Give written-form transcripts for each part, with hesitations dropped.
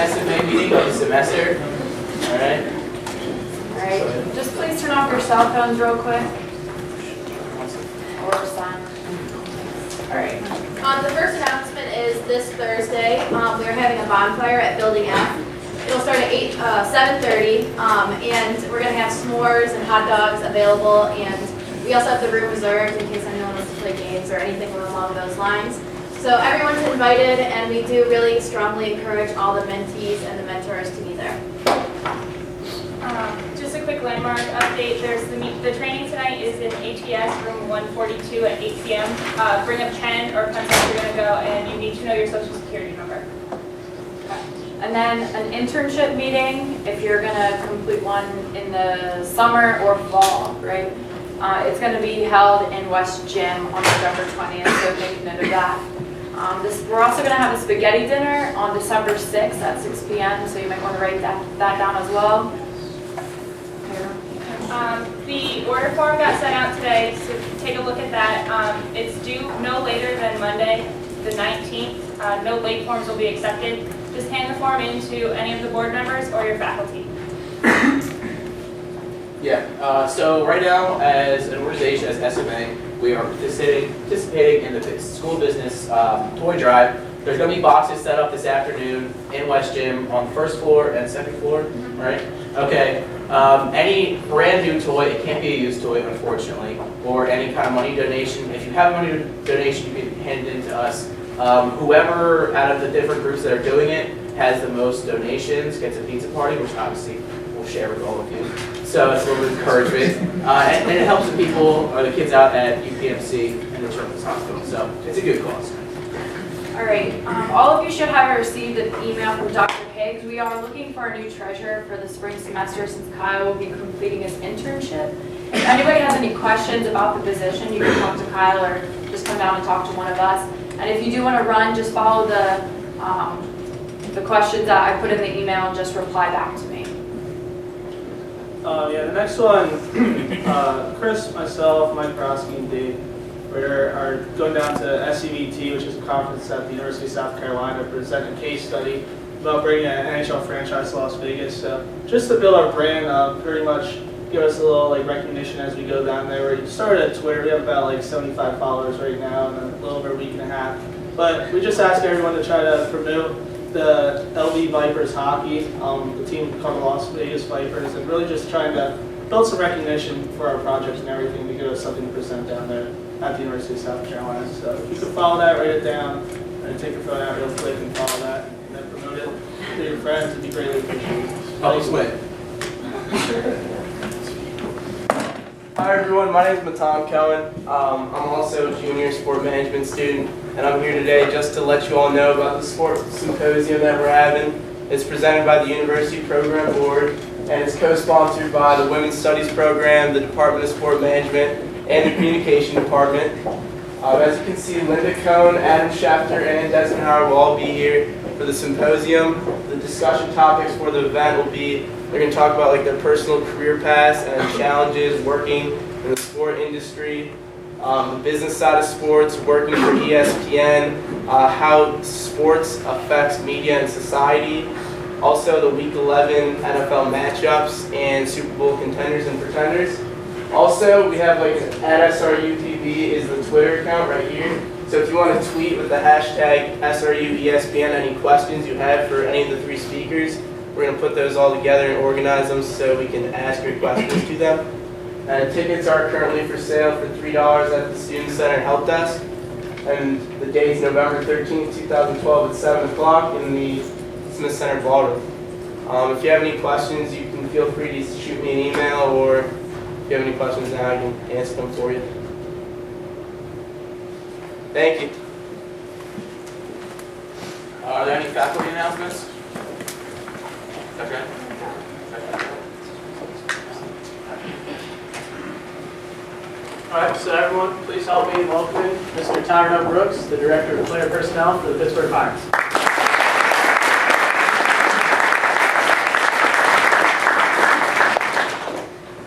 SMA meeting of the semester. All right. Alright, just please turn off your cell phones real quick. Or sign. Alright. The first announcement is this Thursday. We are having a bonfire at Building F. It'll start at 7:30, and we're going to have s'mores and hot dogs available, and we also have the room reserved in case anyone wants to play games or anything along those lines. So everyone's invited, and we do really strongly encourage all the mentees and the mentors to be there. Just a quick landmark update. There's the training tonight is in ATS room 142 at 8 p.m. Bring a pen or pencil if you're going to go, and you need to know your social security number. And then an internship meeting, if you're going to complete one in the summer or fall, right? It's going to be held in West Gym on November 20th, so make note of that. We're also going to have a spaghetti dinner on December 6th at 6 p.m., so you might want to write that down as well. The order form got sent out today, so take a look at that. It's due no later than Monday, the 19th. No late forms will be accepted. Just hand the form in to any of the board members or your faculty. Yeah, so right now, as an organization, as SMA, we are participating in the school business toy drive. There's going to be boxes set up this afternoon in West Gym on the first floor and second floor, right? Okay, any brand new toy, it can't be a used toy, unfortunately, or any kind of money donation. If you have a money donation, you can hand it in to us. Whoever out of the different groups that are doing it has the most donations gets a pizza party, which obviously we'll share with all of you. So it's a little bit of encouragement. And it helps the people or the kids out at UPMC and the Children's Hospital. So it's a good cause. All right, all of you should have received an email from Dr. Higgs. We are looking for a new treasurer for the spring semester since Kyle will be completing his internship. If anybody has any questions about the position, you can talk to Kyle or just come down and talk to one of us. And if you do want to run, just follow the questions that I put in the email and just reply back to me. Yeah, the next one, Chris, myself, Mike Brodsky, and Dave, we are going down to SEVT, which is a conference at the University of South Carolina, to present a case study about bringing an NHL franchise to Las Vegas. So just to build our brand, pretty much give us a little recognition as we go down there. We started at Twitter. We have about 75 followers right now in a little over a week and a half. But we just ask everyone to try to promote the LV Vipers hockey, the team called the Las Vegas Vipers, and really just trying to build some recognition for our projects and everything to give us something to present down there at the University of South Carolina. So if you could follow that, write it down, and take your phone out real quick and follow that, and then promote it to your friends, it'd be greatly appreciated. Public way. Hi everyone, my name is Matan Cohen. I'm also a junior sport management student, and I'm here today just to let you all know about the sport symposium that we're having. It's presented by the University Program Board, and it's co-sponsored by the Women's Studies Program, the Department of Sport Management, and the Communication Department. As you can see, Linda Cohn, Adam Schefter, and Desmond Howard will all be here for the symposium. The discussion topics for the event will be, they're going to talk about their personal career paths and challenges working in the sport industry, the business side of sports, working for ESPN, how sports affects media and society, also the Week 11 NFL matchups and Super Bowl contenders and pretenders. Also, we have at SRUTV is the Twitter account right here. So if you want to tweet with the hashtag SRUESPN any questions you have for any of the three speakers, we're going to put those all together and organize them so we can ask your questions to them. Tickets are currently for sale for $3 at the Student Center Help Desk. And the date's November 13th, 2012 at 7 o'clock in the Smith Center Ballroom. If you have any questions, you can feel free to shoot me an email, or if you have any questions now, I can answer them for you. Thank you. Are there any faculty announcements? Okay. All right, so everyone, please help me in welcoming Mr. Tyrone Brooks, the Director of Player Personnel for the Pittsburgh Pirates.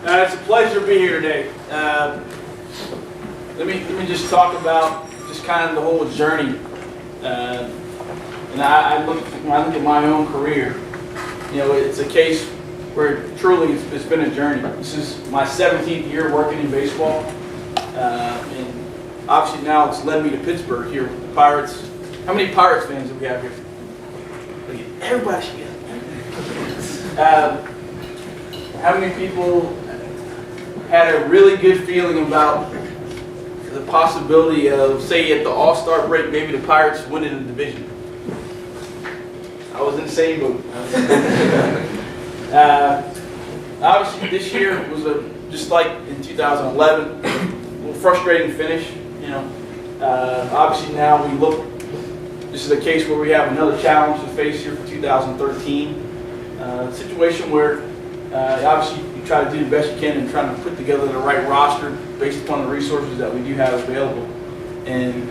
It's a pleasure to be here today. Let me just talk about just kind of the whole journey. And when I look at my own career, it's a case where truly it's been a journey. This is my 17th year working in baseball. And obviously now it's led me to Pittsburgh here with the Pirates. How many Pirates fans do we have here? Everybody should get how many people had a really good feeling about the possibility of, say, at the All-Star break, maybe the Pirates winning the division? I was in the same boat. Obviously, this year was just like in 2011, a little frustrating finish. Obviously now we look. This is a case where we have another challenge to face here for 2013. A situation where obviously you try to do the best you can in trying to put together the right roster based upon the resources that we do have available. And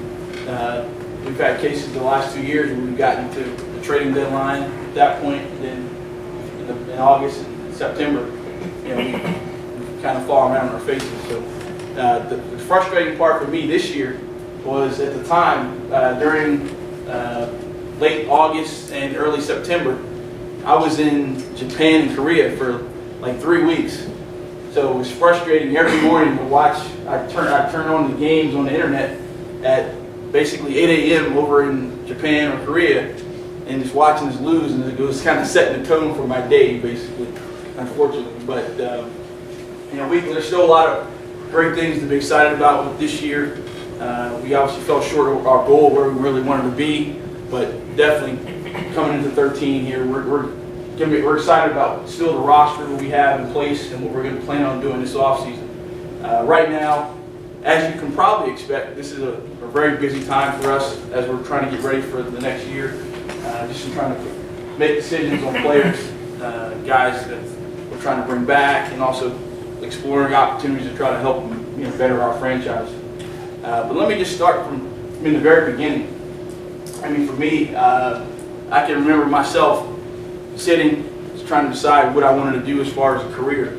we've had cases the last 2 years where we've gotten to the trading deadline at that point, and then in August and September, we kind of fall around on our faces. So the frustrating part for me this year was at the time during late August and early September, I was in Japan and Korea for like 3 weeks. So it was frustrating every morning to watch. I'd turn on the games on the internet at basically 8 a.m. over in Japan or Korea and just watching us lose, and it was kind of setting the tone for my day, basically, unfortunately. But there's still a lot of great things to be excited about with this year. We obviously fell short of our goal where we really wanted to be, but definitely coming into 13 here, we're excited about still the roster that we have in place and what we're going to plan on doing this offseason. Right now, as you can probably expect, this is a very busy time for us as we're trying to get ready for the next year. Just trying to make decisions on players, guys that we're trying to bring back, and also exploring opportunities to try to help them better our franchise. But let me just start from the very beginning. I mean, for me, I can remember myself sitting, trying to decide what I wanted to do as far as a career.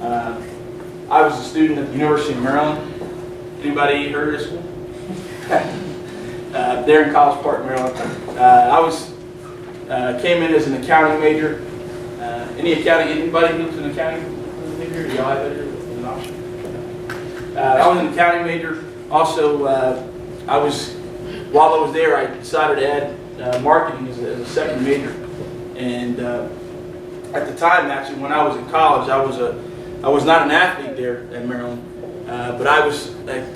I was a student at the University of Maryland. Anybody heard of this school? There in College Park, Maryland. I came in as an accounting major. Anybody who's an accounting major? Y'all have that as an option? I was an accounting major. Also, while I was there, I decided to add marketing as a second major. And at the time, actually, when I was in college, I was not an athlete there at Maryland, but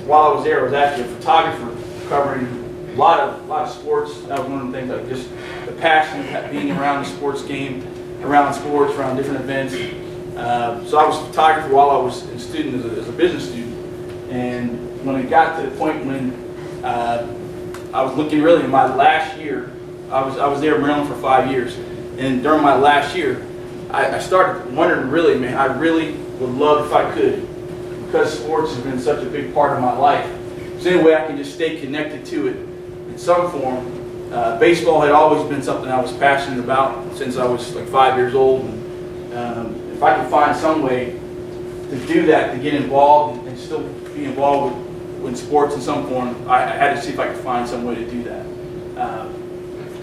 while I was there, I was actually a photographer covering a lot of sports. That was one of the things, like just the passion of being around the sports game, around sports, around different events. So I was a photographer while I was a student, as a business student. And when it got to the point when I was looking really in my last year, I was there in Maryland for 5 years. And during my last year, I started wondering, really, man, I really would love if I could, because sports has been such a big part of my life. So any way I can just stay connected to it in some form. Baseball had always been something I was passionate about since I was like 5 years old. And, if I could find some way to do that, to get involved and still be involved with sports in some form, I had to see if I could find some way to do that.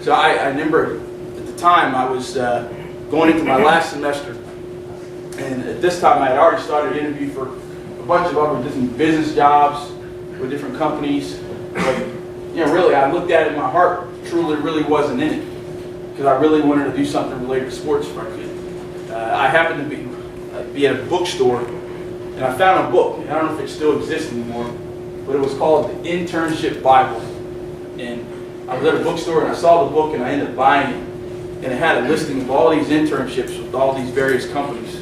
So I remember at the time I was going into my last semester, and at this time I had already started an interview for a bunch of other different business jobs with different companies. But really, I looked at it, my heart truly really wasn't in it, because I really wanted to do something related to sports if I could. I happened to be at a bookstore, and I found a book. I don't know if it still exists anymore, but it was called The Internship Bible. And I was at a bookstore and I saw the book and I ended up buying it. And it had a listing of all these internships with all these various companies.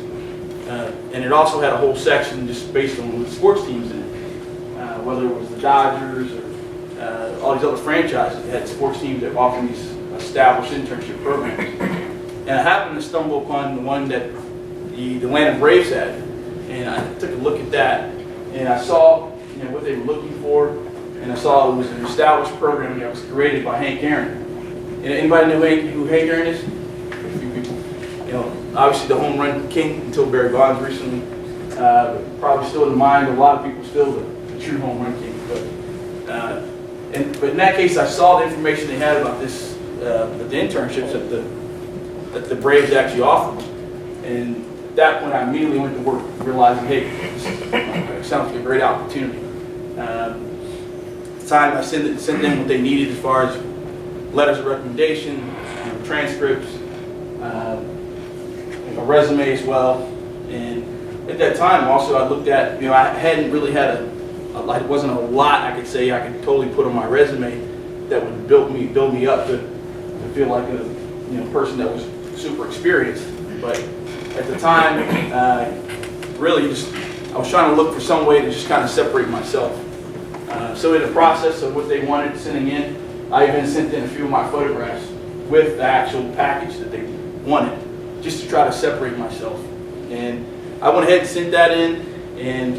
And it also had a whole section just based on the sports teams in it, whether it was the Dodgers or all these other franchises that had sports teams that offered these established internship programs. And I happened to stumble upon the one that the Atlanta Braves had. And I took a look at that, and I saw what they were looking for, and I saw it was an established program that was created by Hank Aaron. And anybody know who Hank Aaron is? A few people. Obviously the home run king until Barry Bonds recently. Probably still in the mind of a lot of people, still the true home run king. But in that case, I saw the information they had about this at the internships that the Braves actually offered. And at that point, I immediately went to work, realizing, hey, this sounds like a great opportunity. At the time, I sent them what they needed as far as letters of recommendation, transcripts, a resume as well. And at that time, also, I looked at, I hadn't really had it wasn't a lot I could say I could totally put on my resume that would build me up to feel like a person that was super experienced. But at the time, really I was trying to look for some way to just kind of separate myself. So in the process of what they wanted sending in, I even sent in a few of my photographs with the actual package that they wanted, just to try to separate myself. And I went ahead and sent that in, and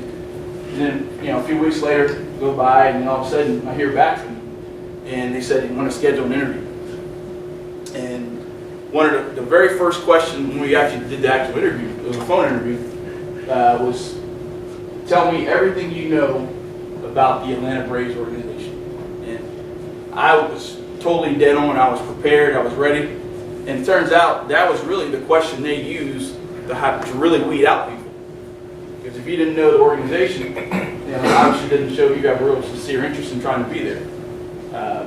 then a few weeks later go by, and then all of a sudden I hear back from them, and they said they want to schedule an interview. And one of the very first questions when we actually did the actual interview, it was a phone interview, was tell me everything you know about the Atlanta Braves organization. And I was totally dead on. I was prepared. I was ready. And it turns out that was really the question they used to really weed out people. Because if you didn't know the organization, obviously didn't show you have a real sincere interest in trying to be there.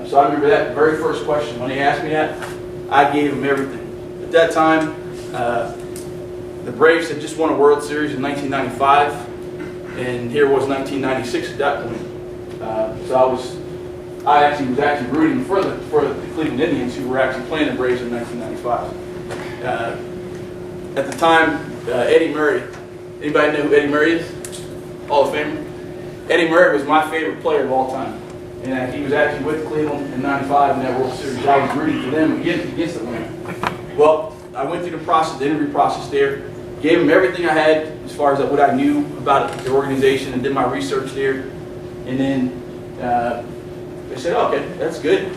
So I remember that very first question. When they asked me that, I gave them everything. At that time, the Braves had just won a World Series in 1995. And here was 1996 at that point. So I actually was rooting for the Cleveland Indians, who were actually playing the Braves in 1995. At the time, Eddie Murray. Anybody know who Eddie Murray is? Hall of Famer. Eddie Murray was my favorite player of all time, and he was actually with Cleveland in '95 in that World Series. I was rooting for them against Atlanta. Well, I went through the interview process there. Gave them everything I had as far as what I knew about the organization, and did my research there. And then they said, oh, okay, that's good.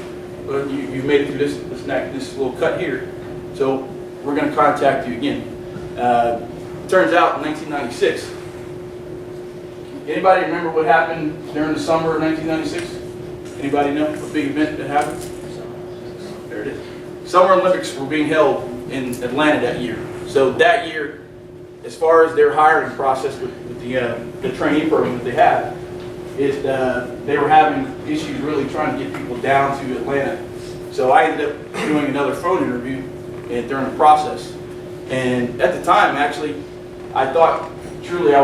But you've made it through this little cut here. So we're going to contact you again. Turns out in 1996, anybody remember what happened during the summer of 1996? Anybody know a big event that happened? There it is. Summer Olympics were being held in Atlanta that year. So that year, as far as their hiring process with the trainee program that they had, they were having issues really trying to get people down to Atlanta. So I ended up doing another phone interview during the process. And at the time, actually, I thought maybe I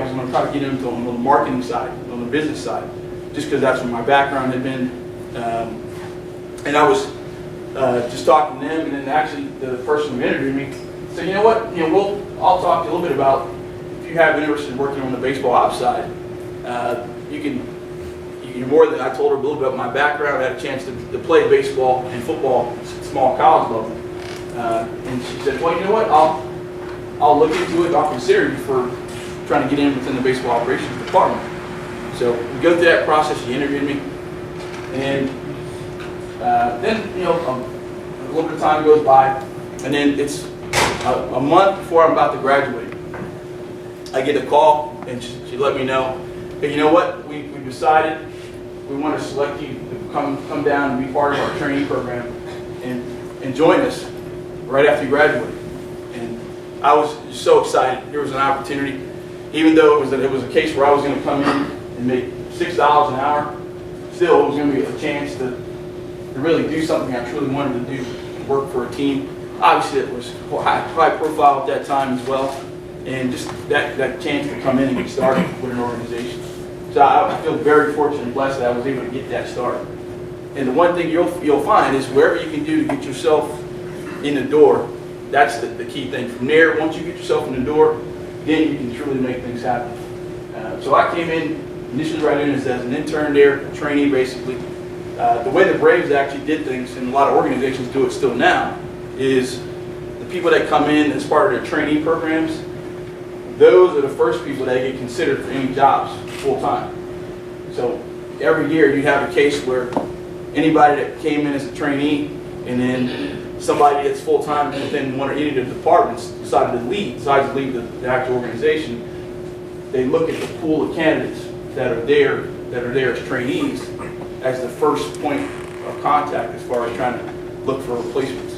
was going to try to get into on the marketing side, on the business side, just because that's where my background had been. And I was just talking to them, and then actually the person who interviewed me said, you know what, I'll talk to you a little bit about if you have interest in working on the baseball ops side. You're more than, I told her a little bit about my background. I had a chance to play baseball and football at small college level. And she said, well, you know what, I'll look into it, I'll consider you for trying to get in within the baseball operations department. So we go through that process, she interviewed me, and then, a little bit of time goes by, and then it's a month before I'm about to graduate. I get a call, and she let me know, hey, you know what, we decided we want to select you to come down and be part of our trainee program and join us right after you graduate. And I was so excited. There was an opportunity, even though it was a case where I was going to come in and make $6 an hour, still it was going to be a chance to really do something I truly wanted to do, work for a team. Obviously it was high profile at that time as well, and just that chance to come in and get started with an organization. So I feel very fortunate and blessed that I was able to get that started. And the one thing you'll find is wherever you can do to get yourself in the door, that's the key thing. From there, once you get yourself in the door, then you can truly make things happen. So I came in initially right in as an intern there, a trainee basically. The way the Braves actually did things, and a lot of organizations do it still now, is the people that come in as part of their trainee programs, those are the first people that get considered for any jobs full time. So every year you have a case where anybody that came in as a trainee and then somebody that's full time within one or any of the departments decides to leave the actual organization, they look at the pool of candidates that are there as trainees as the first point of contact as far as trying to look for replacements.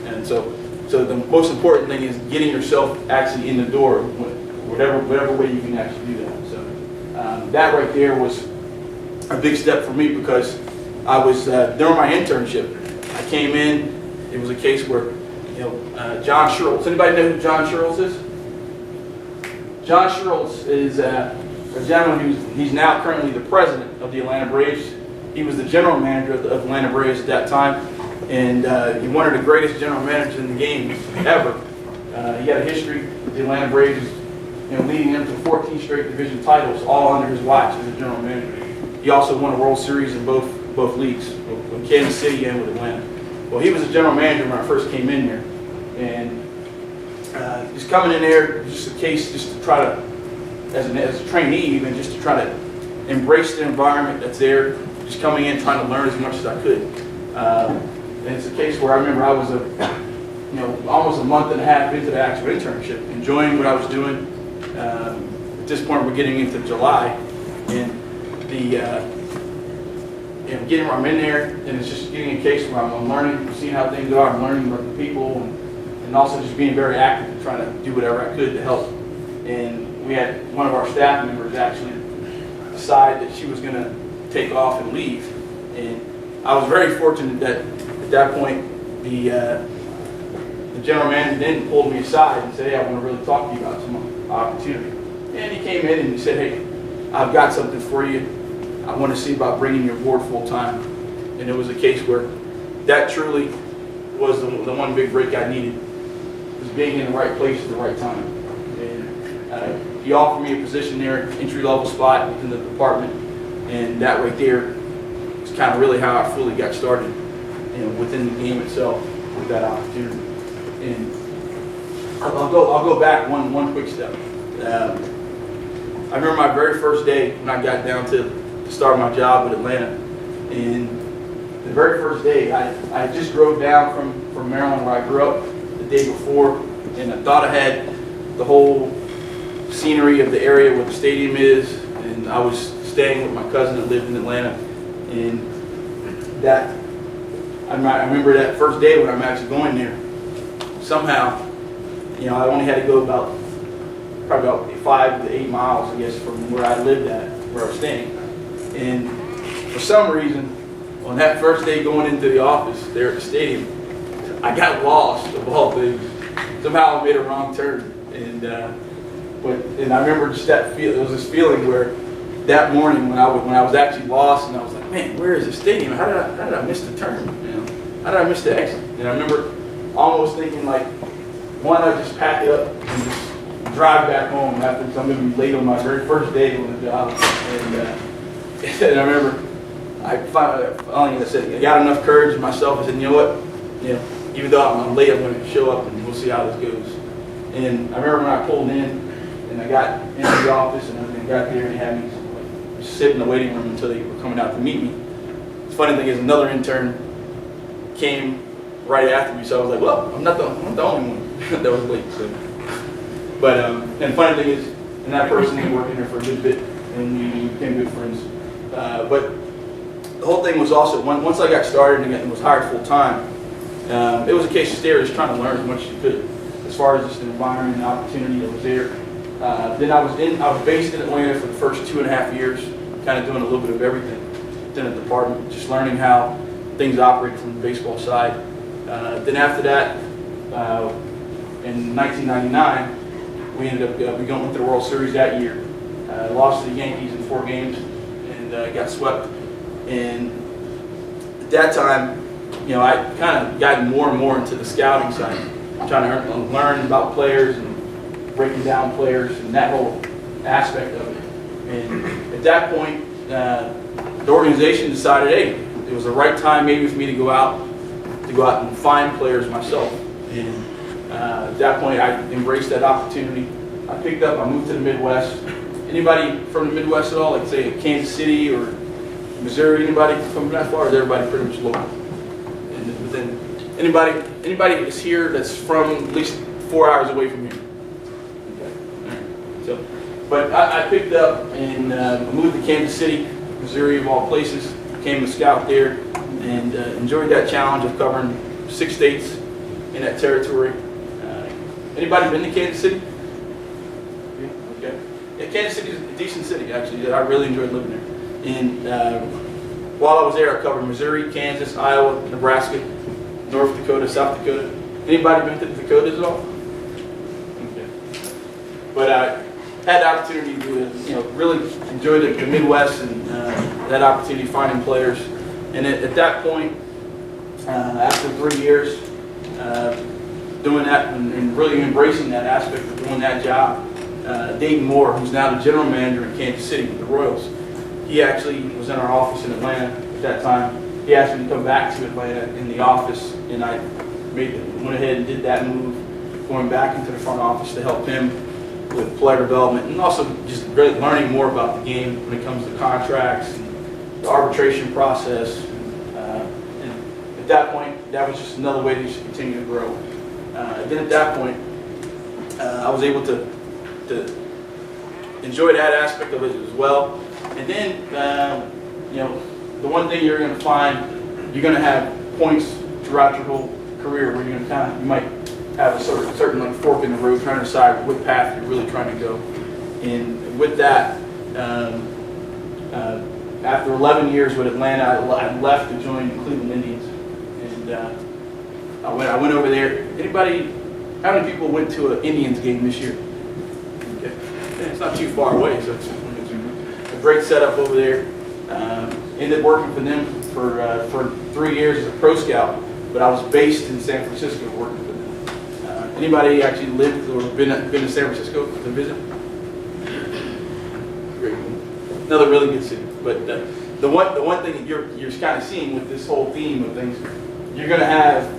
And so the most important thing is getting yourself actually in the door, whatever way you can actually do that. So that right there was a big step for me, because I was during my internship, I came in. It was a case where, John Schurls. Anybody know who John Schurls is? John Schurls is a gentleman he's now currently the president of the Atlanta Braves. He was the general manager of the Atlanta Braves at that time, and he's one of the greatest general managers in the game ever. He had a history with the Atlanta Braves, leading them to 14 straight division titles, all under his watch as a general manager. He also won a World Series in both leagues, with Kansas City and with Atlanta. Well, he was a general manager when I first came in there, and just coming in there, just a case just to try to, as a trainee even, just to try to embrace the environment that's there, just coming in trying to learn as much as I could. And it's a case where I remember I was almost a month and a half into the actual internship, enjoying what I was doing. At this point, we're getting into July, and getting where I'm in there, and it's just getting a case where I'm learning, seeing how things are, I'm learning about the people, and also just being very active and trying to do whatever I could to help. And we had one of our staff members actually decide that she was going to take off and leave, and I was very fortunate that at that point the general manager then pulled me aside and said, "Hey, I want to really talk to you about some opportunity." And he came in and he said, "Hey, I've got something for you. I want to see about bringing you aboard full time." And it was a case where that truly was the one big break I needed, was being in the right place at the right time. And he offered me a position there, entry level spot within the department, and that right there is kind of really how I fully got started, within the game itself with that opportunity. And I'll go back one quick step. I remember my very first day when I got down to start my job with Atlanta, and the very first day I just drove down from Maryland, where I grew up, the day before, and I thought I had the whole scenery of the area where the stadium is, and I was staying with my cousin that lived in Atlanta, and that I remember that first day when I'm actually going there. Somehow, I only had to go probably about 5 to 8 miles, I guess, from where I lived at, where I was staying. And for some reason, on that first day going into the office there at the stadium, I got lost, of all things. Somehow I made a wrong turn, and I remember just that feel. It was this feeling where that morning when I was actually lost, and I was like, "Man, where is the stadium? How did I miss the turn? How did I miss the exit?" And I remember almost thinking like, why not just pack it up and just drive back home after I'm going to be late on my very first day on the job. And I remember I said, I got enough courage in myself. I said, you know what? Even though I'm late, I'm going to show up and we'll see how this goes. And I remember when I pulled in and I got into the office and everything, got there and they had me sit in the waiting room until they were coming out to meet me. The funny thing is, another intern came right after me, so I was like, well, I'm not the only one that was late. So. But and the funny thing is, and that person had been working there for a good bit, and we became good friends. But the whole thing was also, once I got started and was hired full time, it was a case of just trying to learn as much as you could, as far as just the environment and the opportunity that was there. Then I was based in Atlanta for the first 2.5 years, kind of doing a little bit of everything within the department, just learning how things operate from the baseball side. Then after that, in 1999, we ended up we went to the World Series that year. Lost to the Yankees in 4 games and got swept. And at that time, I kind of gotten more and more into the scouting side, trying to learn about players and breaking down players and that whole aspect of it. And at that point, the organization decided, hey, it was the right time maybe for me to go out and find players myself. And at that point, I embraced that opportunity. I moved to the Midwest. Anybody from the Midwest at all, like say Kansas City or Missouri, anybody from that far? Or is everybody pretty much local? And then anybody that's here that's from at least 4 hours away from here? Okay. All right. So, but I picked up and moved to Kansas City, Missouri of all places. Became a scout there, and enjoyed that challenge of covering 6 states in that territory. Anybody been to Kansas City? Okay. Yeah, Kansas City is a decent city, actually. I really enjoyed living there. And while I was there, I covered Missouri, Kansas, Iowa, Nebraska, North Dakota, South Dakota. Anybody been to the Dakotas at all? Okay. But I had the opportunity to, really enjoy the Midwest and that opportunity finding players. And at that point, after 3 years doing that and really embracing that aspect of doing that job, Dayton Moore, who's now the general manager in Kansas City with the Royals, he actually was in our office in Atlanta at that time. He asked me to come back to Atlanta in the office, and I went ahead and did that move, going back into the front office to help him with player development and also just really learning more about the game when it comes to contracts and the arbitration process. And at that point, that was just another way to just continue to grow. Then at that point, I was able to enjoy that aspect of it as well. And then, the one thing you're going to find, you're going to have points throughout your whole career where you're going to you might have a certain like fork in the road, trying to decide what path you're really trying to go. And with that, after 11 years with Atlanta, I left to join the Cleveland Indians, and I went over there. How many people went to an Indians game this year? Okay. Yeah, it's not too far away, so it's a great setup over there. Ended up working for them for 3 years as a pro scout, but I was based in San Francisco working for them. Anybody actually lived or been to San Francisco to visit? Great. Another really good city. But the one thing that you're kind of seeing with this whole theme of things, you're going to have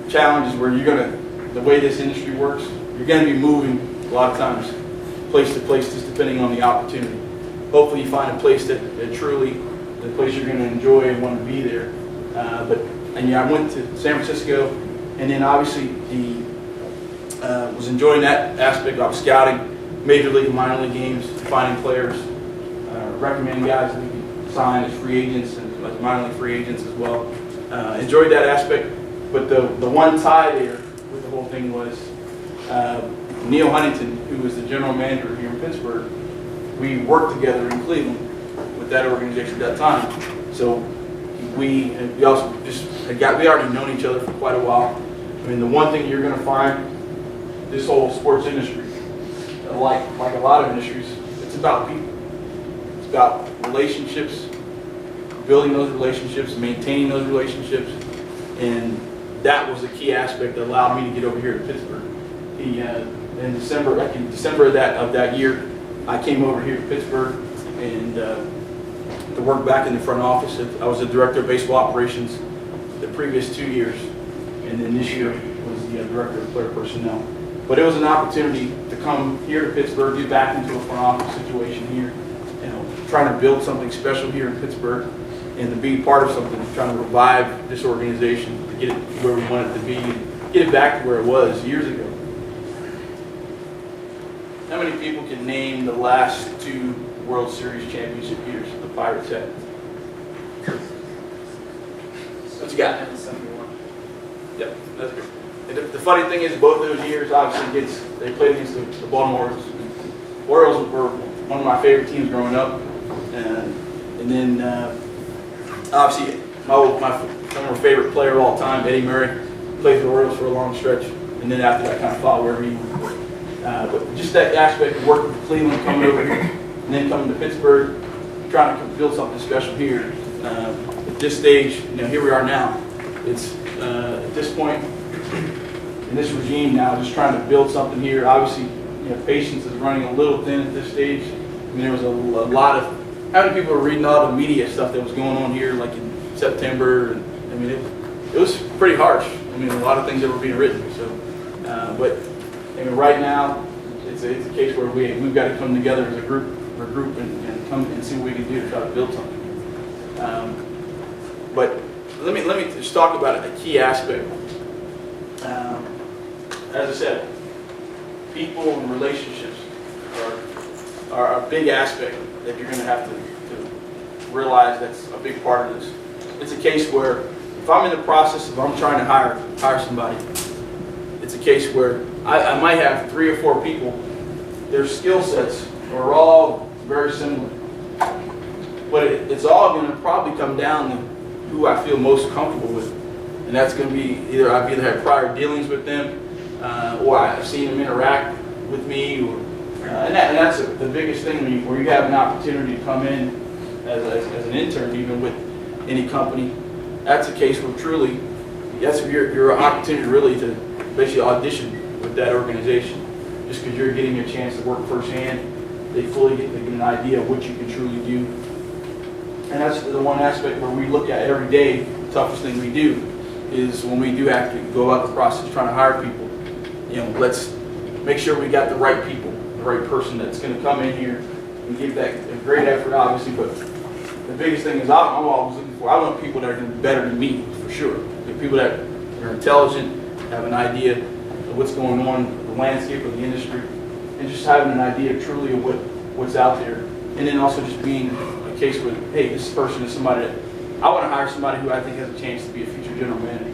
challenges where the way this industry works, you're going to be moving a lot of times place to place just depending on the opportunity. Hopefully you find a place that truly, the place you're going to enjoy and want to be there. I went to San Francisco, and then obviously was enjoying that aspect. I was scouting major league and minor league games, finding players, recommending guys that we could sign as free agents and as minor league free agents as well. Enjoyed that aspect, but the one tie there with the whole thing was Neil Huntington, who was the general manager here in Pittsburgh. We worked together in Cleveland with that organization at that time. So we also we already known each other for quite a while. I mean, the one thing you're going to find, this whole sports industry, like a lot of industries, it's about people. It's about relationships, building those relationships, maintaining those relationships, and that was the key aspect that allowed me to get over here to Pittsburgh. In December of that year, I came over here to Pittsburgh and to work back in the front office. I was the director of baseball operations the previous 2 years, and then this year was the director of player personnel. But it was an opportunity to come here to Pittsburgh, get back into a front office situation here, trying to build something special here in Pittsburgh, and to be part of something, trying to revive this organization, to get it where we want it to be, and get it back to where it was years ago. How many people can name the last 2 World Series championship years the Pirates had? What you got? Yep, that's good. And the funny thing is, both those years, obviously, they played against the Baltimore Orioles. Orioles were one of my favorite teams growing up, and then obviously my former favorite player of all time, Eddie Murray, played for the Orioles for a long stretch, and then after that, kind of followed wherever he went. But just that aspect of working with Cleveland, coming over here, and then coming to Pittsburgh, trying to build something special here. At this stage, here we are now. It's at this point in this regime now, just trying to build something here. Obviously, patience is running a little thin at this stage. I mean, there was a lot of, how many people were reading all the media stuff that was going on here, like in September? And I mean, it was pretty harsh. I mean, a lot of things that were being written. So, but I mean, right now, it's a case where we've got to come together as a group and come and see what we can do to try to build something. But let me just talk about a key aspect. As I said, people and relationships are a big aspect that you're going to have to realize that's a big part of this. it's a case where if I'm in the process of I'm trying to hire somebody, it's a case where I might have 3 or 4 people. Their skill sets are all very similar, but it's all going to probably come down to who I feel most comfortable with, and that's going to be I've either had prior dealings with them, or I've seen them interact with me, or and that's the biggest thing where you have an opportunity to come in as an intern, even with any company. That's a case where truly, that's your opportunity really to basically audition with that organization. Just because you're getting a chance to work firsthand, they fully get an idea of what you can truly do. And that's the one aspect where we look at every day. The toughest thing we do is when we do have to go about the process trying to hire people. Let's make sure we got the right people, the right person that's going to come in here and give that a great effort, obviously. But the biggest thing is I'm always looking for, I want people that are going to be better than me, for sure. The people that are intelligent, have an idea of what's going on, the landscape of the industry, and just having an idea truly of what's out there. And then also just being a case where, hey, this person is somebody that, I want to hire somebody who I think has a chance to be a future general manager.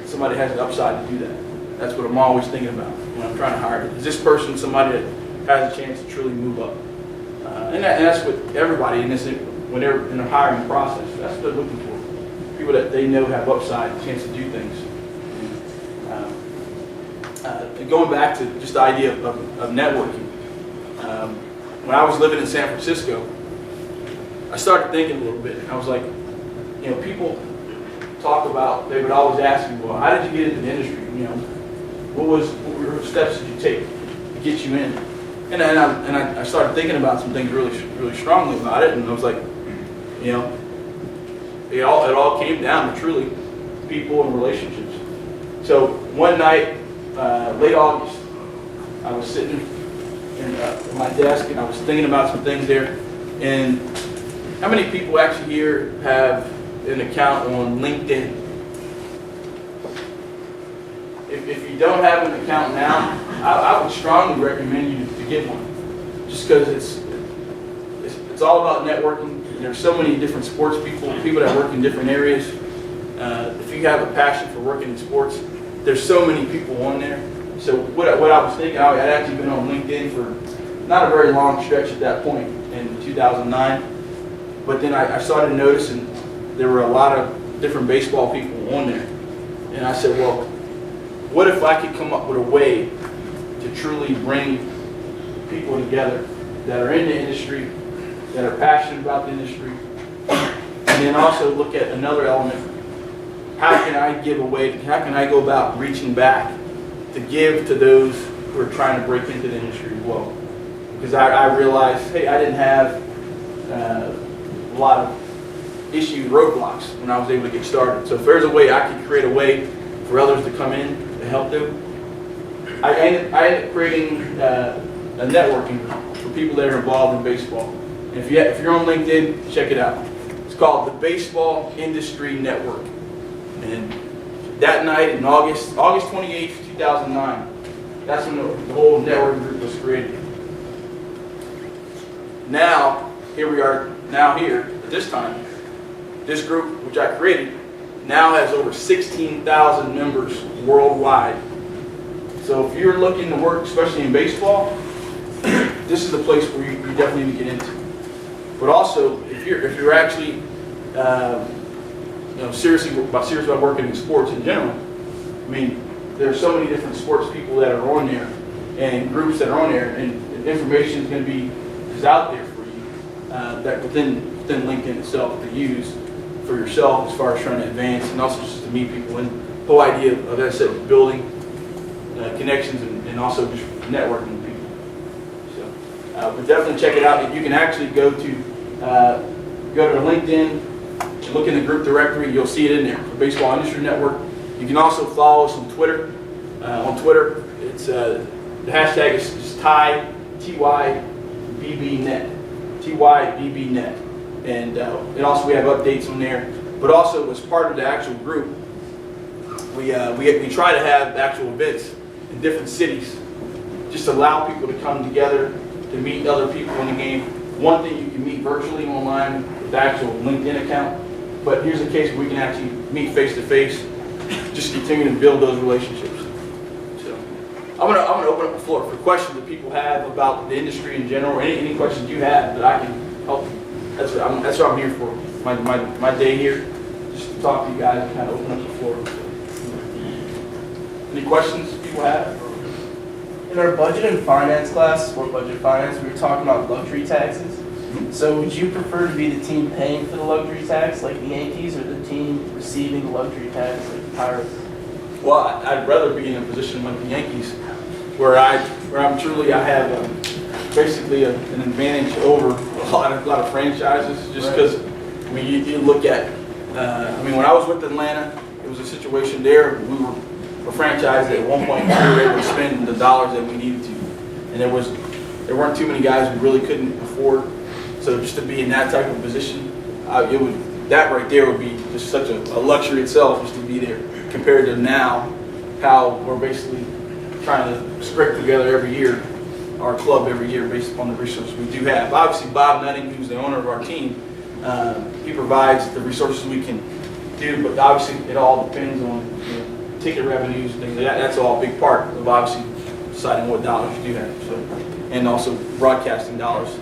Somebody has an upside to do that. That's what I'm always thinking about when I'm trying to hire. Is this person somebody that has a chance to truly move up? And that's what everybody when they're in a hiring process, that's what they're looking for. People that they know have upside, a chance to do things. Going back to just the idea of networking. When I was living in San Francisco, I started thinking a little bit. I was like, people talk about, they would always ask me, well, how did you get into the industry? What were steps did you take to get you in? And I started thinking about some things really strongly about it, and I was like, it all came down to truly people and relationships. So one night, late August, I was sitting at my desk and I was thinking about some things there. And how many people actually here have an account on LinkedIn? If you don't have an account now, I would strongly recommend you to get one. Just because it's all about networking. There's so many different sports people that work in different areas. If you have a passion for working in sports, there's so many people on there. So what I was thinking, I had actually been on LinkedIn for not a very long stretch at that point in 2009. But then I started noticing there were a lot of different baseball people on there. And I said, well, what if I could come up with a way to truly bring people together that are in the industry, that are passionate about the industry, and then also look at another element. How can I go about reaching back to give to those who are trying to break into the industry as well? Because I realized, hey, I didn't have a lot of roadblocks when I was able to get started. So if there's a way I could create a way for others to come in to help them, I ended up creating a networking group for people that are involved in baseball. And if you're on LinkedIn, check it out. It's called the Baseball Industry Network. And that night in August 28th, 2009, that's when the whole network group was created. Now, here we are, at this time, this group, which I created, now has over 16,000 members worldwide. So if you're looking to work, especially in baseball, this is the place where you definitely need to get into. But also, if you're actually serious about working in sports in general, I mean, there are so many different sports people that are on there and groups that are on there, and information is going to be out there for you that within LinkedIn itself to use for yourself as far as trying to advance, and also just to meet people. And the whole idea of, as I said, building connections and also just networking with people. So, but definitely check it out. You can actually go to LinkedIn, and look in the group directory. You'll see it in there for Baseball Industry Network. You can also follow us on Twitter. On Twitter, it's the hashtag is TYBBNet. TYBBNet. And also we have updates on there. But also as part of the actual group, we try to have actual events in different cities, just to allow people to come together to meet other people in the game. One thing you can meet virtually online with the actual LinkedIn account, but here's a case where we can actually meet face to face, just continue to build those relationships. So I'm gonna open up the floor for questions that people have about the industry in general, or any questions you have that I can help you. That's what I'm here for. My day here, just to talk to you guys and kind of open up the floor. Any questions people have? In our budget and finance class, sport budget finance, we were talking about luxury taxes. So would you prefer to be the team paying for the luxury tax, like the Yankees, or the team receiving luxury tax, like the Pirates? Well, I'd rather be in a position like the Yankees, where I have basically an advantage over a lot of franchises, just because you look at, when I was with Atlanta, it was a situation there. We were a franchise that at one point we were able to spend the dollars that we needed to, and there weren't too many guys who really couldn't afford. So just to be in that type of position, that right there would be just such a luxury itself, just to be there, compared to now, how we're basically trying to scrape together every year, our club every year, based upon the resources we do have. Obviously, Bob Nutting, who's the owner of our team, he provides the resources we can do, but obviously it all depends on ticket revenues and things like that. That's all a big part of obviously deciding what dollars you do have. So, and also broadcasting dollars,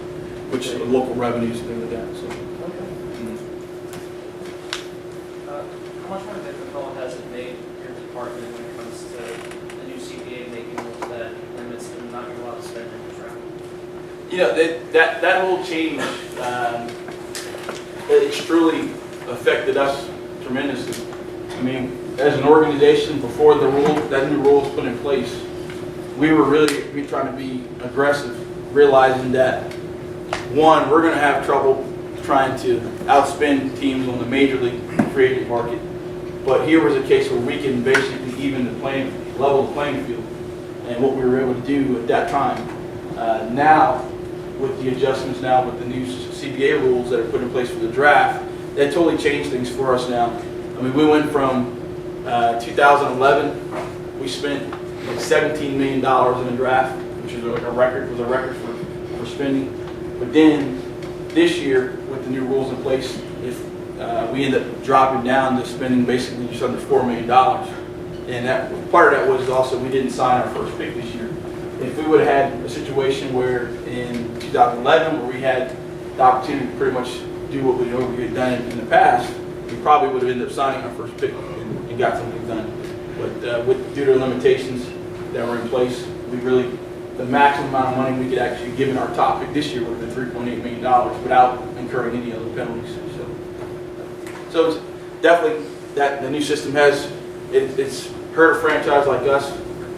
which are local revenues and things like that. So. How much more difficult has it made your department when it comes to the new CPA making rules that limits them not being allowed to spend in travel? That whole change, it's truly affected us tremendously. As an organization, before that new rule was put in place, we were really trying to be aggressive, realizing that, one, we're going to have trouble trying to outspend teams on the major league free agent market. But here was a case where we can basically level the playing field, and what we were able to do at that time. Now, with the adjustments now, with the new CBA rules that are put in place for the draft, that totally changed things for us now. We went from 2011, we spent like $17 million in the draft, which was a record for spending. But then this year, with the new rules in place, we end up dropping down to spending basically just under $4 million. And that part of that was also we didn't sign our first pick this year. If we would have had a situation where in 2011, where we had the opportunity to pretty much do what we had done in the past, we probably would have ended up signing our first pick and got something done. But due to the limitations that were in place, the maximum amount of money we could actually give in our top pick this year would have been $3.8 million without incurring any other penalties. So it's definitely that the new system it's hurt a franchise like us,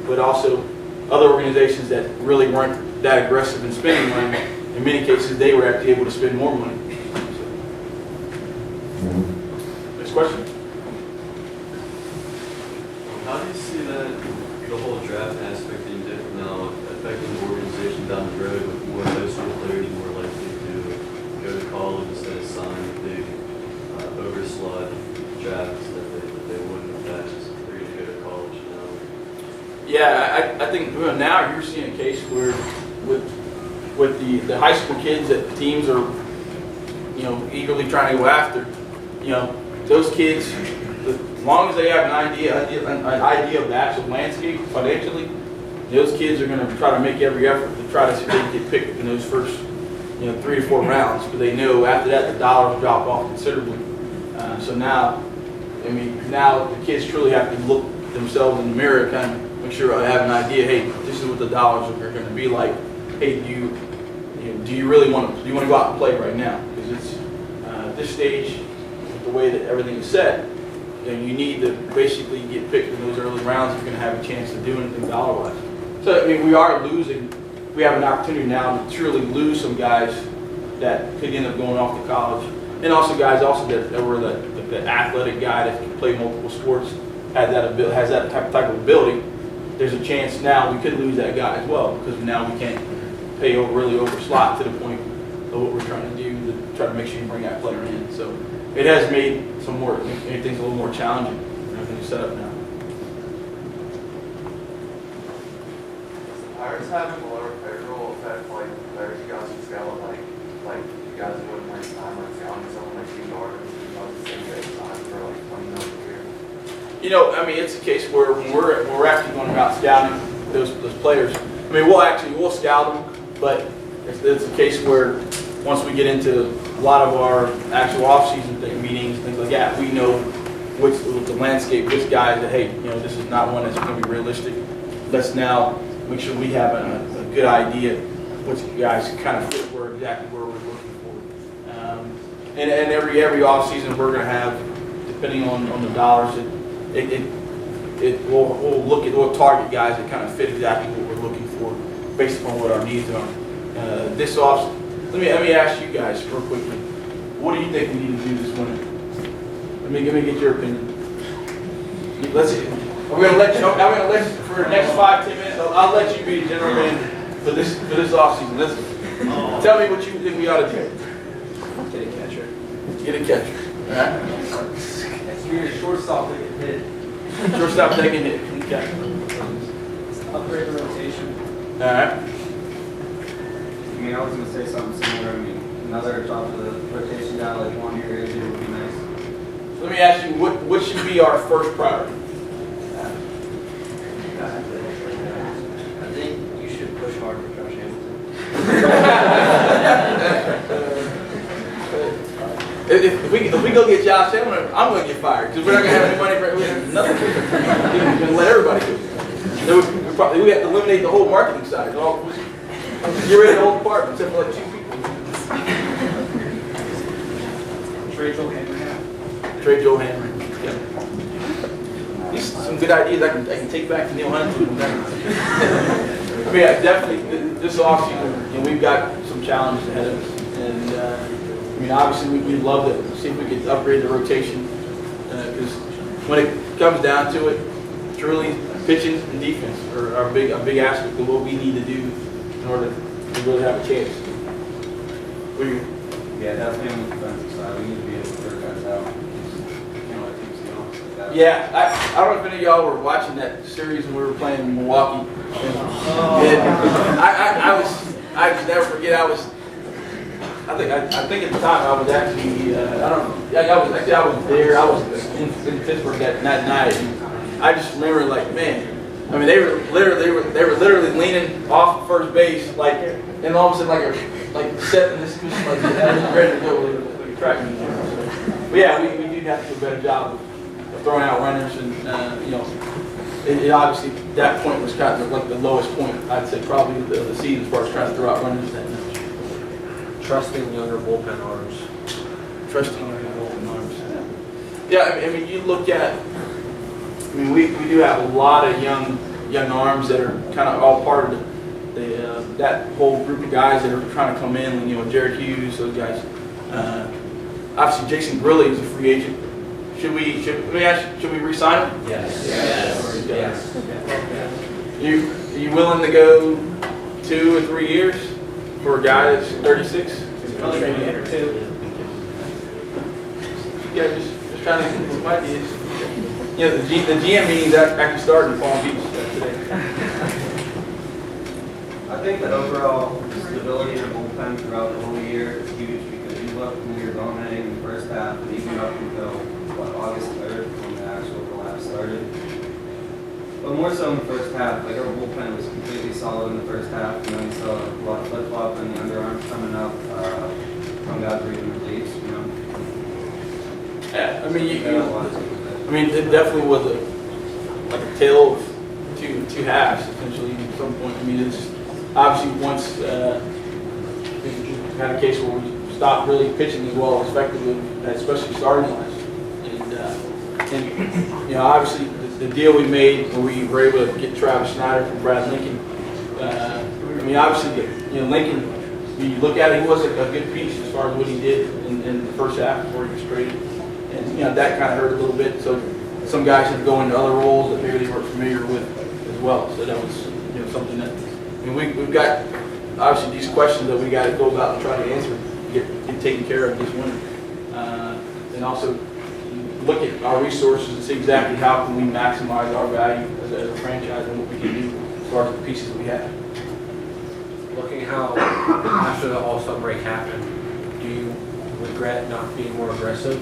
but also other organizations that really weren't that aggressive in spending money. In many cases, they were actually able to spend more money. Next question. How do you see that the whole draft aspect being different now affecting the organization down the road with more high school players more likely to go to college instead of sign big overslot drafts that they wouldn't have had just for you to go to college now? Yeah, I think now you're seeing a case where with the high school kids that teams are eagerly trying to go after, those kids, as long as they have an idea of the actual landscape financially, those kids are going to try to make every effort to try to see if they can get picked in those first 3 to 4 rounds, because they know after that the dollars drop off considerably. So now the kids truly have to look themselves in the mirror, kind of make sure I have an idea. Hey, this is what the dollars are going to be like. Hey, do you really want to go out and play right now? Because it's at this stage, with the way that everything is set, you need to basically get picked in those early rounds if you're going to have a chance to do anything dollar-wise. So we are losing. We have an opportunity now to truly lose some guys that could end up going off to college, and also guys that were the athletic guy that can play multiple sports, has that type of ability. There's a chance now we could lose that guy as well, because now we can't pay really over slot to the point of what we're trying to do to try to make sure you bring that player in. So it has made things a little more challenging. Everything's set up now. Does the Pirates having a lower payroll affect like players you guys can scout like you guys wouldn't waste time like scouting someone like you Gardner because the same way I mean, it's a case where when we're actually going about scouting those players. I mean, we'll scout them, but it's a case where once we get into a lot of our actual off-season meetings, things like that, we know which the landscape, which guys that, hey, this is not one that's going to be realistic. Let's now make sure we have a good idea which guys kind of fit exactly where we're looking for. And every off-season we're going to have, depending on the dollars, we'll target guys that kind of fit exactly what we're looking for based upon what our needs are. This off, let me ask you guys real quickly. What do you think we need to do this winter? Let me get your opinion. I'm going to let you for the next 5-10 minutes. I'll let you be the general manager for this off season. Listen, tell me what you think we ought to do. Get a catcher. Get a catcher. All right. You're a shortstop that can hit. Shortstop taking hit. Okay. Upgrade the rotation. All right. I mean, I was going to say something similar. I mean, another top of the rotation guy like Juan here would be nice. Let me ask you, what should be our first priority? I think you should push hard for Josh Hamilton. If we go get Josh Hamilton, I'm going to get fired because we're not going to have any money for nothing. We're going to let everybody do it. We have to eliminate the whole marketing side. Get rid of the whole department except for like 2 people. Trade Joe Henry. Trade Joe Henry. Yeah. These are some good ideas I can take back to Neil Huntington. I mean, yeah, definitely this offseason, we've got some challenges ahead of us, and I mean, obviously we'd love to see if we could upgrade the rotation because when it comes down to it, truly pitching and defense are a big aspect of what we need to do in order to really have a chance. What do you? Yeah, definitely on the defensive side. We need to be able to clear guys out. Yeah, I don't know if any of y'all were watching that series when we were playing in Milwaukee. I just never forget. I think at the time I was actually I was there. I was in Pittsburgh that night. And I just remember like, man. I mean, they were literally leaning off first base, like, and all of a sudden like setting this like ready to go with a track meet. But yeah, we do have to do a better job of throwing out runners, and it obviously that point was kind of like the lowest point I'd say probably of the season as far as trying to throw out runners. Trusting younger bullpen arms. Yeah, I mean you look at. I mean we do have a lot of young arms that are kind of all part of that whole group of guys that are trying to come in. Jared Hughes, those guys. Obviously, Jason Grilly is a free agent. Should we re-sign him? Yes. Are you willing to go 2 or 3 years for a guy that's 36? Probably maybe 1 or 2. Yeah, just trying to get some ideas. The GM meeting's actually starting in Palm Beach today. I think that overall stability in the bullpen throughout the whole year is huge because you look when we were dominating in the first half and even up until August 3rd when the actual collapse started. But more so in the first half, like our bullpen was completely solid in the first half, and then we saw a lot of flip-flop and the underarms coming up from guys breathing reliefs, Yeah, I mean, I mean, it definitely was a tale of two halves, essentially, at some point. I mean, it's obviously once we had a case where we stopped really pitching as well as effectively, especially starting wise. And obviously the deal we made when we were able to get Travis Snyder from Brad Lincoln. I mean, obviously, Lincoln, when you look at it, he was a good piece as far as what he did in the first half before he was traded. And that kind of hurt a little bit. So some guys had to go into other roles that maybe they weren't familiar with as well. So that was something that we've got obviously these questions that we got to go about and try to answer, get taken care of this winter, and also look at our resources and see exactly how can we maximize our value as a franchise and what we can do as far as the pieces we have. Looking how after the All-Star break happened, do you regret not being more aggressive?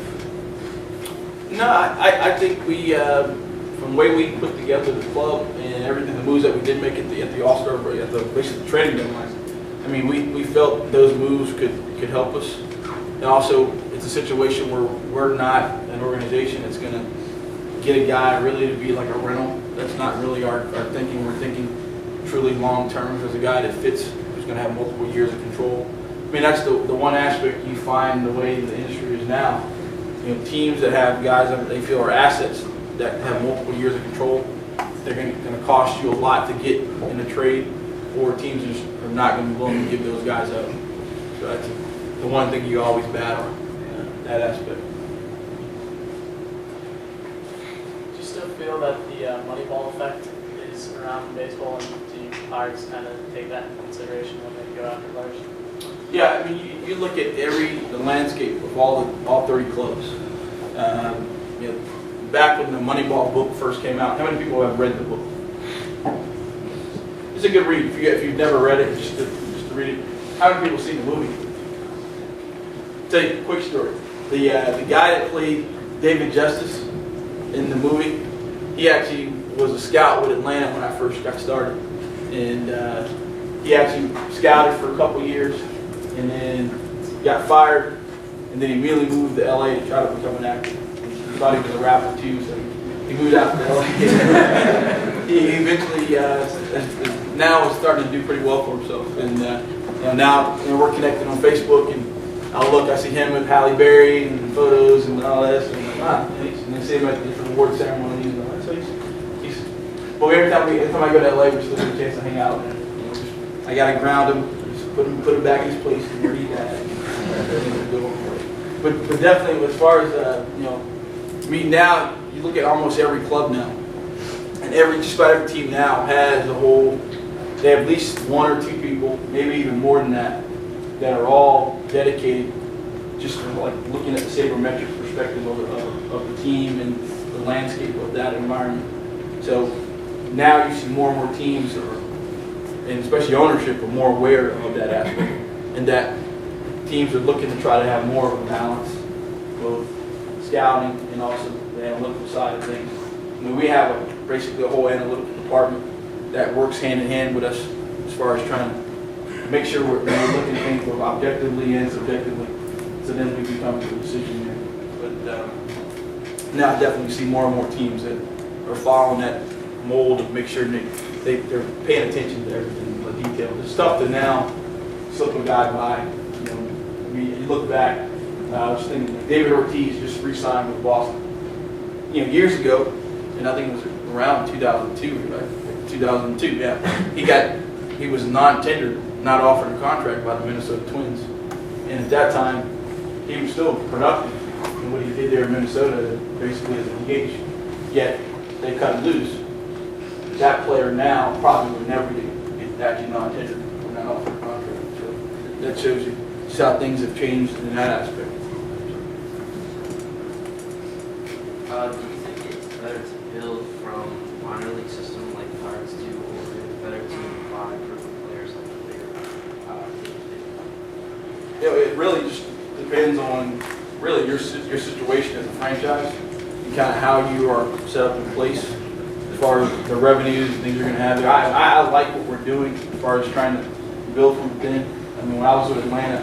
No, I think we from the way we put together the club and everything, the moves that we did make at the All-Star break, at the basically the training deadline, I mean, we felt those moves could help us. And also, it's a situation where we're not an organization that's going to get a guy really to be like a rental. That's not really our thinking. We're thinking truly long-term. There's a guy that fits, who's going to have multiple years of control. I mean, that's the one aspect you find the way the industry is now. You know, teams that have guys that they feel are assets that have multiple years of control, they're going to cost you a lot to get in a trade, or teams just are not going to be willing to give those guys up. So that's the one thing you always battle, that aspect. Do you still feel that the Moneyball effect is around in baseball, and do Pirates kind of take that into consideration when they go after players? Yeah, I mean, you look at the landscape of all 30 clubs. You know, back when the Moneyball book first came out, how many people have read the book? It's a good read. If you've never read it, just to read it. How many people seen the movie? Tell you a quick story. The guy that played David Justice in the movie, he actually was a scout with Atlanta when I first got started, and he actually scouted for a couple years, and then got fired, and then he immediately moved to LA to try to become an actor. He thought he was a rapper too, so he moved out to LA. He eventually now is starting to do pretty well for himself, and now we're connected on Facebook, and I'll look, I see him with Halle Berry and photos and all this, and I'm like, and they see him at different award ceremonies and all that. So but every time I go to LA, we still get a chance to hang out. And, I gotta ground him, just put him back in his place where he's at. But definitely, as far as I mean, now you look at almost every club now, and just about every team now has they have at least one or two people, maybe even more than that are all dedicated, just like looking at the sabermetric perspective of the team and the landscape of that environment. So now you see more and more teams, and especially ownership, are more aware of that aspect, and that teams are looking to try to have more of a balance, both scouting and also the analytical side of things. I mean, we have basically a whole analytical department that works hand in hand with us as far as trying to make sure we're looking at things both objectively and subjectively, so then we can come to a decision there. But now I definitely see more and more teams that are following that mold of make sure they're paying attention to everything, the detail. The stuff that now slip a guy by. I mean, you look back, I was thinking David Ortiz just re-signed with Boston. Years ago, and I think it was around 2002, right? 2002, yeah. He was non-tendered, not offered a contract by the Minnesota Twins, and at that time, he was still productive in what he did there in Minnesota, basically as an DH. Yet they cut him loose. That player now probably would never get actually non-tendered or not offered a contract. So that shows you just how things have changed in that aspect. Do you think it's better to build from minor league system like the Pirates do, or is it better to buy proven players like the bigger teams? It really just depends on really your situation as a franchise and kind of how you are set up in place as far as the revenues and things you're going to have. I like what we're doing as far as trying to build from within. I mean, when I was with Atlanta,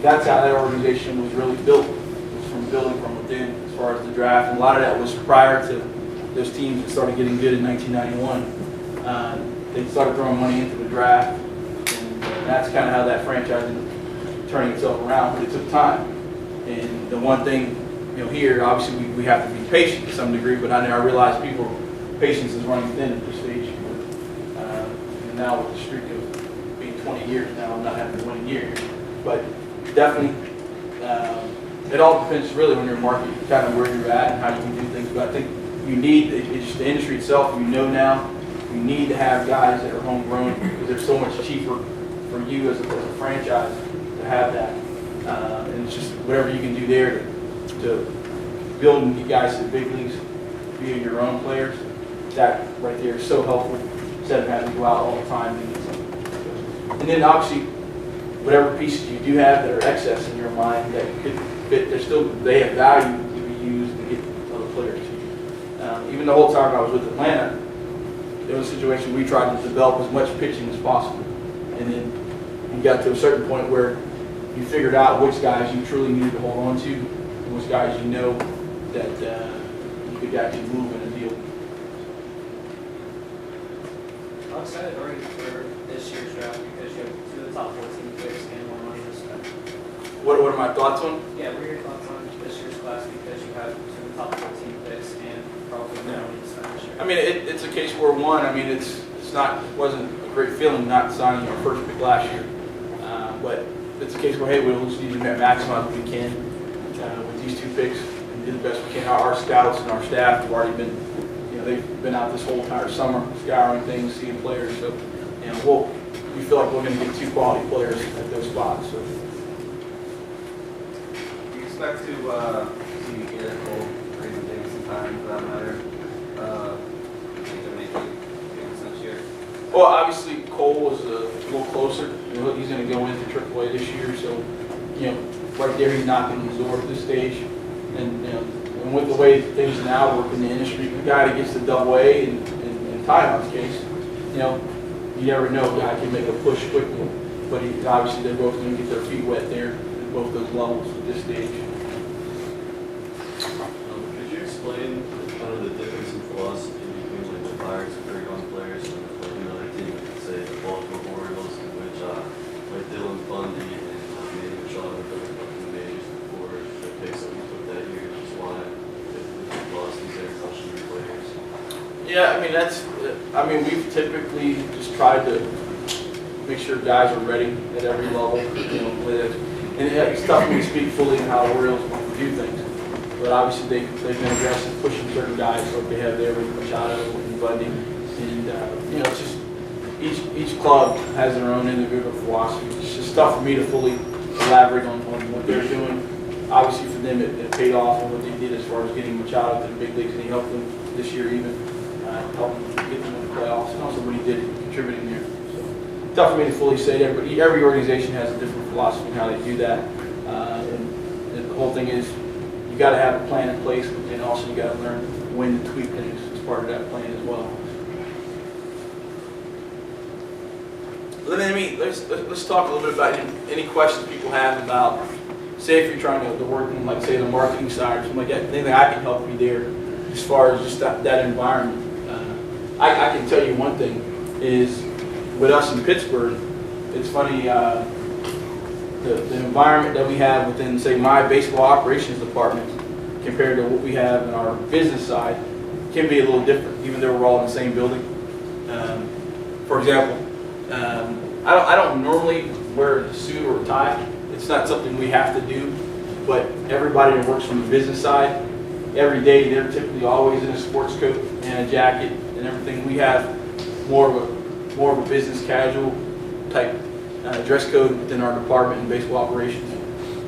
that's how that organization was really built. It was from building from within as far as the draft. And a lot of that was prior to those teams that started getting good in 1991. They started throwing money into the draft, and that's kind of how that franchise ended up turning itself around. But it took time. And the one thing, here, obviously we have to be patient to some degree, but I realize patience is running thin at this stage. And now with the streak of being 20 years now, I'm not having to win a year. But definitely, it all depends really on your market, kind of where you're at and how you can do things. But I think it's just the industry itself, now, you need to have guys that are homegrown because they're so much cheaper for you as a franchise to have that. And it's just whatever you can do there to build and get guys to the big leagues via your own players. That right there is so helpful instead of having to go out all the time and get something. And then obviously, whatever pieces you do have that are excess in your mind that could fit, they have value to be used to get other players to you. Even even the whole time I was with Atlanta, it was a situation we tried to develop as much pitching as possible. And then you got to a certain point where you figured out which guys you truly needed to hold on to, and which guys you know that you could actually move in a deal. I'm excited already for this year's draft because you have 2 of the top 14 picks and 1 money to spend. What are my thoughts on? Yeah, what are your thoughts on this year's class because you have 2 of the top 14 picks and probably more money to spend this year? I mean, it's a case where one. I mean, it wasn't a great feeling not signing our first pick last year, but it's a case where hey, we'll just need to maximize what we can with these 2 picks and do the best we can. Our scouts and our staff have already been, they've been out this whole entire summer scouring things, seeing players. So, we feel like we're going to get 2 quality players at those spots. So. Do you expect to see Garrett Cole or even Jameson time for that matter? Think to make it famous next year? Well, obviously Cole is a little closer. He's going to go into AAA this year, so right there he's knocking on the door at this stage. And with the way things now work in the industry, the guy that gets to AA in Tyrone's case, you never know. A guy can make a push quickly, but obviously they're both going to get their feet wet there at both those levels at this stage. Could you explain kind of the difference in philosophy between like the Pirates with their young players and like another team, say the Baltimore Orioles, in which like Dylan Bundy and Manny Machado have both come to the majors before the picks that we took that year, which is why the philosophies there touching your players? Yeah, we've typically just tried to make sure guys are ready at every level, and it's tough when we speak fully on how the Orioles want to do things. But obviously they've been aggressive pushing certain guys like they have there with Machado and Bundy. And it's just each club has their own individual philosophy. It's just tough for me to fully elaborate on what they're doing. Obviously for them it paid off on what they did as far as getting Machado to the big leagues, and he helped them this year even, helped them get them in the playoffs, and also what he did contributing there. So tough for me to fully say that, but every organization has a different philosophy in how they do that. And the whole thing is, you got to have a plan in place, but then also you got to learn when to tweak things as part of that plan as well. Let's talk a little bit about any questions people have about, say if you're trying to work in, like say the marketing side or something like that, anything I can help you there as far as just that environment. I can tell you one thing is with us in Pittsburgh, it's funny, the environment that we have within, say, my baseball operations department compared to what we have in our business side can be a little different, even though we're all in the same building. For example, I don't normally wear a suit or a tie. It's not something we have to do, but everybody that works from the business side, every day they're typically always in a sports coat and a jacket and everything. We have more of a business casual type dress code within our department in baseball operations,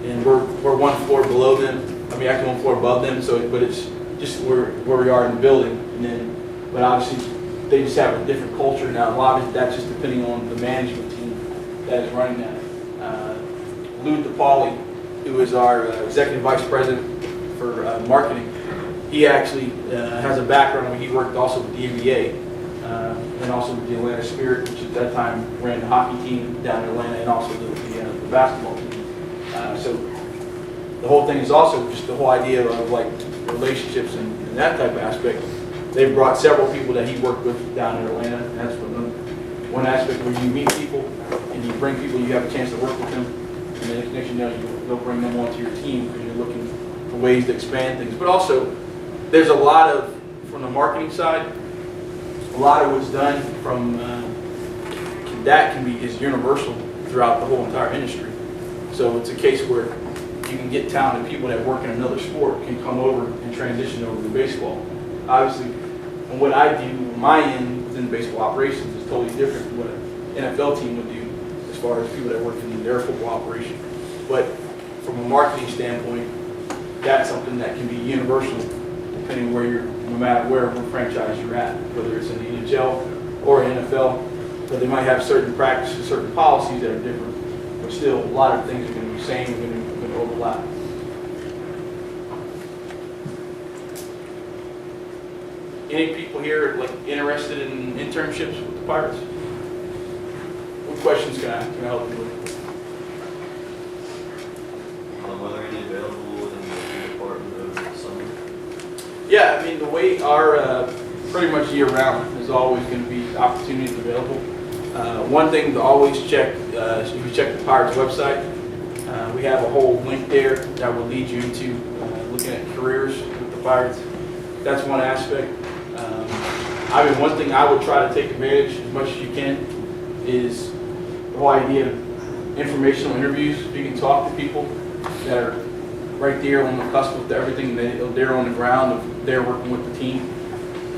and we're 1 floor below them. Actually 1 floor above them. But it's just where we are in the building, but obviously they just have a different culture now. A lot of that's just depending on the management team that is running that. Lou DePauli, who is our executive vice president for marketing, he actually has a background where he worked also with the NBA. And also with the Atlanta Spirit, which at that time ran the hockey team down in Atlanta, and also the basketball team. So the whole thing is also just the whole idea of like relationships and that type of aspect. They've brought several people that he worked with down in Atlanta. And that's one aspect where you meet people and you bring people, you have a chance to work with them, and then the next thing you know, you'll bring them onto your team because you're looking for ways to expand things. But also, there's a lot of, from the marketing side, a lot of what's done from that is universal throughout the whole entire industry. So it's a case where you can get talented people that work in another sport can come over and transition over to baseball. Obviously, and what I do on my end within baseball operations is totally different from what an NFL team would do as far as people that work in their football operation. But from a marketing standpoint, that's something that can be universal depending no matter where franchise you're at, whether it's in the NHL or NFL. But they might have certain practices, certain policies that are different, but still a lot of things are going to be the same, going to overlap. Any people here like interested in internships with the Pirates? What questions can I help you with? Are there any available in the department over the summer? Yeah, I mean, the way our, pretty much year round, is always going to be opportunities available. One thing to always check, if you check the Pirates website, we have a whole link there that will lead you to looking at careers with the Pirates. That's one aspect. I mean, one thing I would try to take advantage as much as you can is the whole idea of informational interviews. If you can talk to people that are right there on the cusp of everything, they're on the ground, they're working with the team.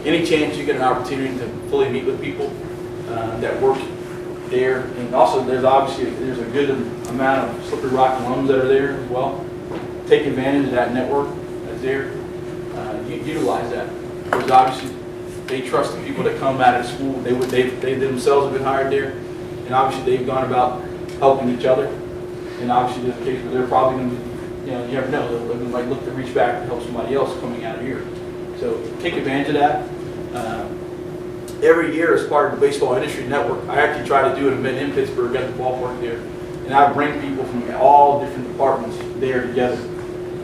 Any chance you get an opportunity to fully meet with people that work there, and also there's a good amount of Slippery Rock alums that are there as well. Take advantage of that network that's there. Utilize that, because obviously they trust the people that come out of school. They themselves have been hired there, and obviously they've gone about helping each other. And obviously there's a case where they're probably going to, you never know, they might look to reach back to help somebody else coming out of here. So take advantage of that. Every year as part of the baseball industry network, I actually try to do an event in Pittsburgh at the ballpark there, and I bring people from all different departments there together,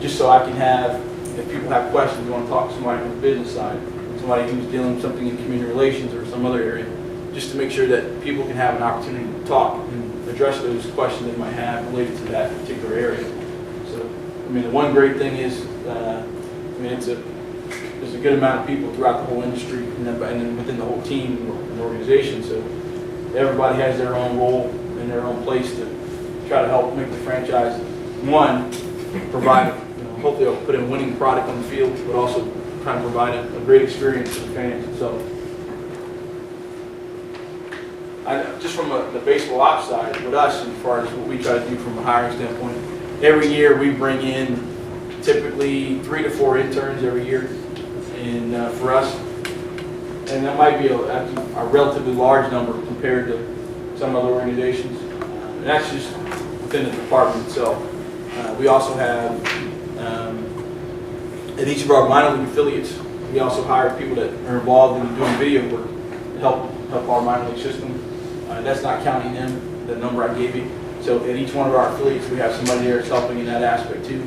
just so I can have, if people have questions, want to talk to somebody from the business side, somebody who's dealing with something in community relations or some other area, just to make sure that people can have an opportunity to talk and address those questions they might have related to that particular area. So, I mean, the one great thing is, there's a good amount of people throughout the whole industry and then within the whole team and organization. So everybody has their own role and their own place to try to help make the franchise, one, provide, hopefully they'll put a winning product on the field, but also try to provide a great experience for the fans. So just from the baseball ops side, with us, as far as what we try to do from a hiring standpoint, every year we bring in typically 3 to 4 interns every year. And for us, and that might be a relatively large number compared to some other organizations. And that's just within the department itself. We also have, at each of our minor league affiliates, we also hire people that are involved in doing video work to help our minor league system. That's not counting them, the number I gave you. So at each one of our affiliates, we have somebody there that's helping in that aspect too.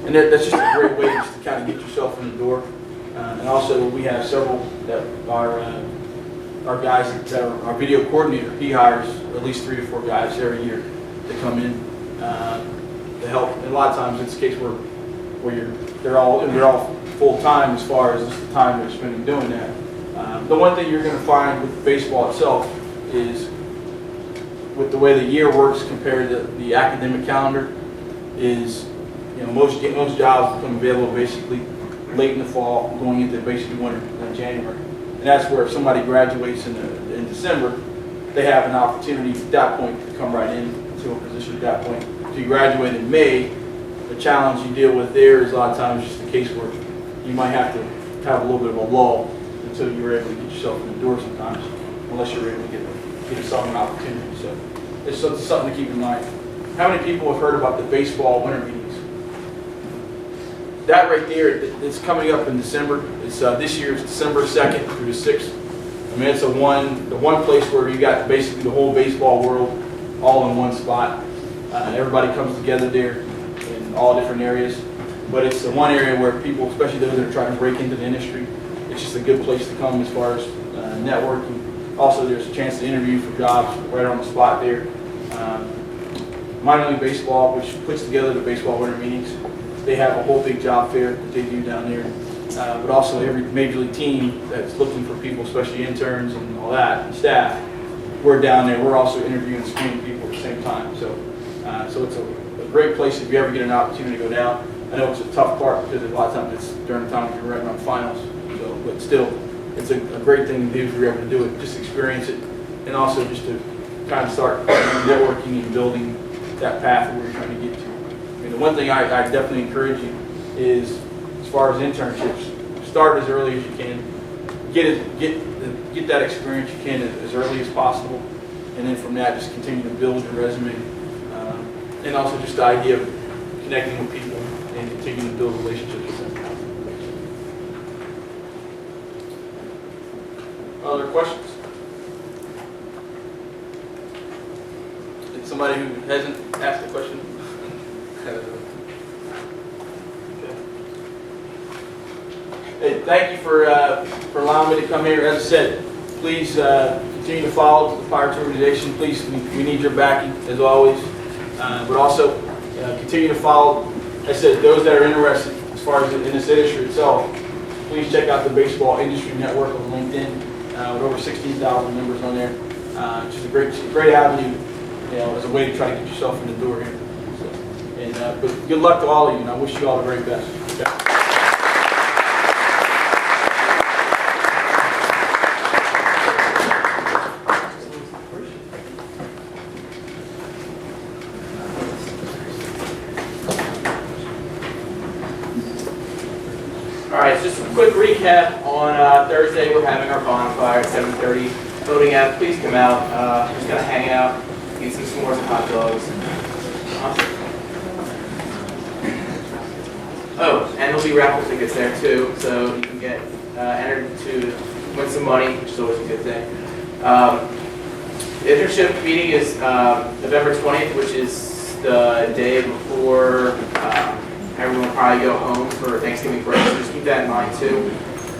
And that's just a great way just to kind of get yourself in the door. And also we have several that are our guys that are our video coordinator. He hires at least 3 to 4 guys every year to come in to help. And a lot of times it's a case where they're all full time as far as the time they're spending doing that. The one thing you're going to find with baseball itself is, with the way the year works compared to the academic calendar, is most jobs become available basically late in the fall, going into basically winter in January. And that's where if somebody graduates in December, they have an opportunity at that point to come right into a position at that point. If you graduate in May, the challenge you deal with there is a lot of times just a case where you might have to have a little bit of a lull until you're able to get yourself in the door sometimes, unless you're able to get yourself an opportunity. So it's something to keep in mind. How many people have heard about the baseball winter meetings? That right there, it's coming up in December. It's this year it's December 2nd through the 6th. I mean, it's the one place where you got basically the whole baseball world all in one spot. Everybody comes together there in all different areas. But it's the one area where people, especially those that are trying to break into the industry, it's just a good place to come as far as networking. Also, there's a chance to interview for jobs right on the spot there. Minor League Baseball, which puts together the baseball winter meetings, they have a whole big job fair that they do down there. But also every major league team that's looking for people, especially interns and all that, and staff, we're down there. We're also interviewing and screening people at the same time. So it's a great place if you ever get an opportunity to go down. I know it's a tough part because a lot of times it's during the time you're right around finals. So, but still, it's a great thing to do if you're able to do it. Just experience it, and also just to kind of start networking and building that path where you're trying to get to. I mean, the one thing I definitely encourage you is, as far as internships, start as early as you can. Get that experience you can as early as possible, and then from that, just continue to build your resume, and also just the idea of connecting with people and continuing to build relationships with them. other questions? Did somebody who hasn't asked a question? Hey, thank you for allowing me to come here. As I said, please continue to follow the Pirates organization. Please, we need your backing as always. But also continue to follow, as I said, those that are interested as far as in this industry itself. Please check out the Baseball Industry Network on LinkedIn with over 16,000 members on there. Just a great avenue, as a way to try to get yourself in the door here. So, but good luck to all of you, and I wish you all the very best. Okay? All right, just a quick recap. On Thursday, we're having our bonfire at 7:30. Voting out, please come out. We're just gonna hang out, eat some s'mores and hot dogs. Oh, and there'll be raffle tickets there too, so you can get entered to win some money, which is always a good thing. The internship meeting is November 20th, which is the day before everyone will probably go home for Thanksgiving break, so just keep that in mind too.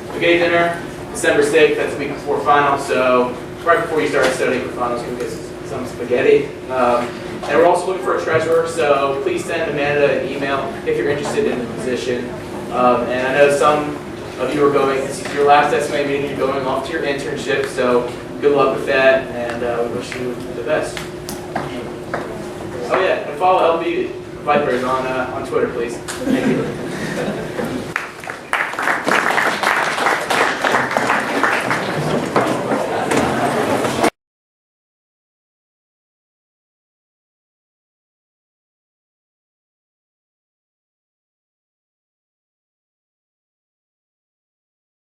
Spaghetti dinner, December 6th, that's the week before finals, so right before you start studying for finals, you'll get some spaghetti. And we're also looking for a treasurer, so please send Amanda an email if you're interested in the position. And I know some of you are going, this is your last SMA meeting, you're going off to your internship, so good luck with that, and we wish you the best. Oh yeah, and follow LB Vipers on Twitter, please. Thank you.